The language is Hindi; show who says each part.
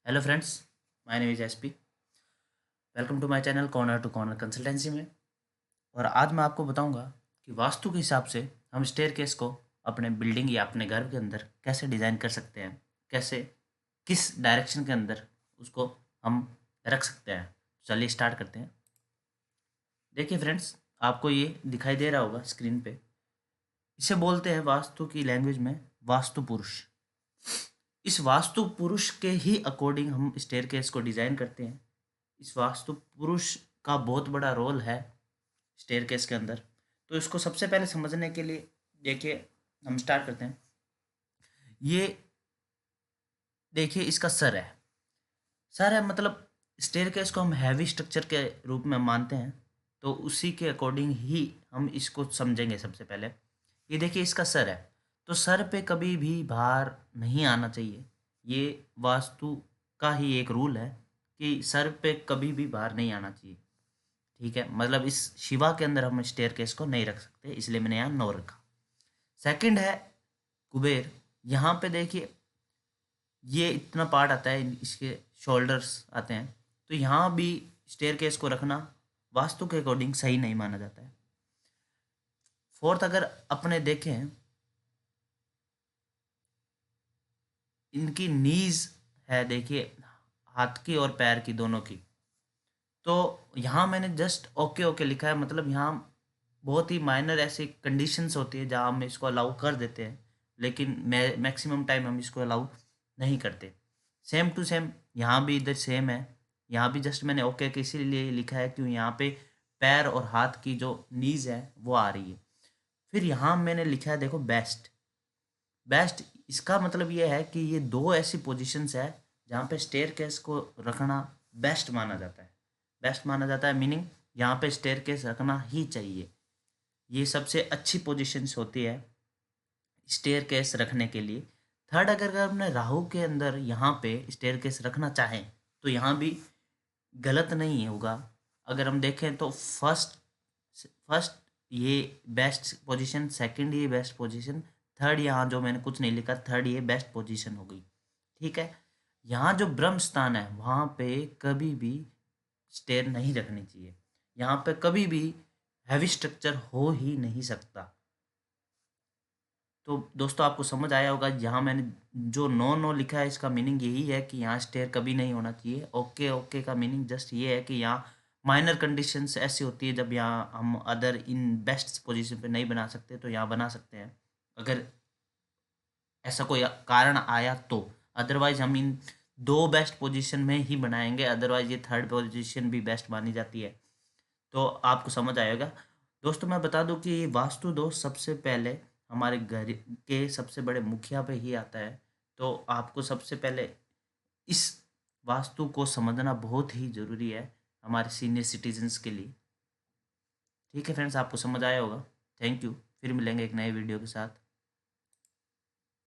Speaker 1: Hello friends, my name is SP. Welcome to my channel corner to corner consultancy में। और आज मैं आपको बताऊंगा कि वास्तु के हिसाब से हम स्टेयरकेस को अपने बिल्डिंग या अपने घर के अंदर कैसे डिज़ाइन कर सकते हैं, कैसे किस डायरेक्शन के अंदर उसको हम रख सकते हैं। चलिए स्टार्ट करते हैं। देखिए फ्रेंड्स, आपको ये दिखाई दे रहा होगा स्क्रीन पे। इसे बोलते हैं वास्तु की लैंग्वेज में वास्तु पुरुष। इस वास्तु पुरुष के ही अकॉर्डिंग हम स्टेयरकेस को डिज़ाइन करते हैं। इस वास्तु पुरुष का बहुत बड़ा रोल है स्टेयरकेस के अंदर। तो इसको सबसे पहले समझने के लिए देखिए, हम स्टार्ट करते हैं। ये देखिए, इसका सर है मतलब स्टेयरकेस को हम हैवी स्ट्रक्चर के रूप में मानते हैं। तो उसी के अकॉर्डिंग ही हम इसको समझेंगे। सबसे पहले ये देखिए, इसका सर है। तो सर पे कभी भी भार नहीं आना चाहिए। ये वास्तु का ही एक रूल है कि सर पे कभी भी भार नहीं आना चाहिए। ठीक है, मतलब इस शिवा के अंदर हम स्टेयरकेस को नहीं रख सकते, इसलिए मैंने यहाँ नो रखा। सेकंड है कुबेर। यहाँ पे देखिए, ये इतना पार्ट आता है, इसके शोल्डर्स आते हैं। तो यहाँ भी स्टेयरकेस को रखना वास्तु के अकॉर्डिंग सही नहीं माना जाता है। फोर्थ, अगर अपने देखें, इनकी नीज है, देखिए हाथ की और पैर की दोनों की। तो यहाँ मैंने जस्ट ओके ओके लिखा है, मतलब यहाँ बहुत ही माइनर ऐसी कंडीशंस होती है जहाँ हम इसको अलाउ कर देते हैं, लेकिन मैक्सिमम टाइम हम इसको अलाउ नहीं करते। सेम टू सेम यहाँ भी इधर सेम है। यहाँ भी जस्ट मैंने ओके के इसीलिए लिखा है क्यों यहाँ पे पैर और हाथ की जो नीज है वो आ रही है। फिर यहाँ मैंने लिखा है, देखो, बेस्ट। बेस्ट इसका मतलब ये है कि ये दो ऐसी पोजीशंस है जहाँ पे स्टेयरकेस को रखना बेस्ट माना जाता है। बेस्ट माना जाता है मीनिंग यहाँ पे स्टेयरकेस रखना ही चाहिए। ये सबसे अच्छी पोजीशंस होती है स्टेयरकेस रखने के लिए। थर्ड, अगर अपने राहु के अंदर यहाँ पे स्टेयरकेस रखना चाहें तो यहाँ भी गलत नहीं होगा। अगर हम देखें तो फर्स्ट फर्स्ट ये बेस्ट पोजीशन, सेकंड ये बेस्ट पोजीशन, थर्ड यहाँ जो मैंने कुछ नहीं लिखा, थर्ड ये बेस्ट पोजीशन हो गई। ठीक है, यहाँ जो ब्रह्म स्थान है वहाँ पे कभी भी स्टेयर नहीं रखनी चाहिए। यहाँ पे कभी भी हैवी स्ट्रक्चर हो ही नहीं सकता। तो दोस्तों, आपको समझ आया होगा, यहाँ मैंने जो नो नो लिखा है इसका मीनिंग यही है कि यहाँ स्टेयर कभी नहीं होना चाहिए। ओके ओके का मीनिंग जस्ट ये है कि यहाँ माइनर कंडीशंस ऐसी होती है जब यहाँ हम अदर इन बेस्ट पोजीशन पे नहीं बना सकते तो यहाँ बना सकते हैं, अगर ऐसा कोई कारण आया तो। अदरवाइज हम इन दो बेस्ट पोजीशन में ही बनाएंगे, अदरवाइज ये थर्ड पोजीशन भी बेस्ट मानी जाती है। तो आपको समझ आएगा। दोस्तों, मैं बता दूं कि वास्तु दोष सबसे पहले हमारे घर के सबसे बड़े मुखिया पे ही आता है। तो आपको सबसे पहले इस वास्तु को समझना बहुत ही ज़रूरी है हमारे सीनियर सिटीजन्स के लिए। ठीक है फ्रेंड्स, आपको समझ आया होगा। Thank you. फिर मिलेंगे एक नए वीडियो के साथ।